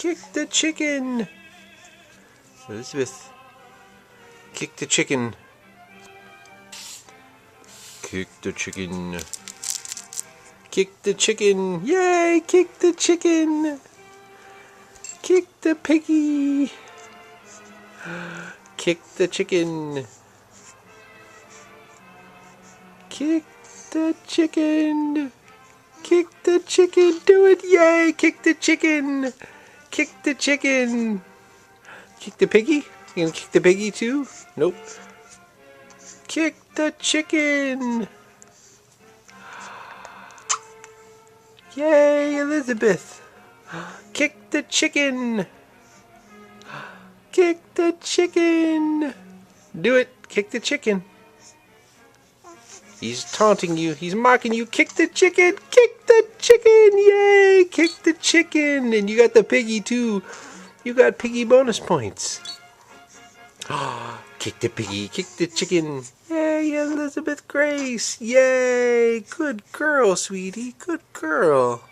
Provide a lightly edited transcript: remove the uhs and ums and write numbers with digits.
Kick the chicken. Elizabeth. Kick the chicken. Kick the chicken. Kick the chicken. Yay! Kick the chicken. Kick the piggy. Kick the chicken. Kick the chicken. Kick the chicken. Do it. Yay! Kick the chicken. Kick the chicken. Kick the piggy? You gonna kick the piggy too? Nope. Kick the chicken. Yay, Elizabeth. Kick the chicken. Kick the chicken. Do it. Kick the chicken. He's taunting you. He's mocking you. Kick the chicken. Kick the chicken. Yay. Kick the chicken. And you got the piggy too. You got piggy bonus points. Kick the piggy. Kick the chicken. Yay, Elizabeth Grace. Yay. Good girl, sweetie. Good girl.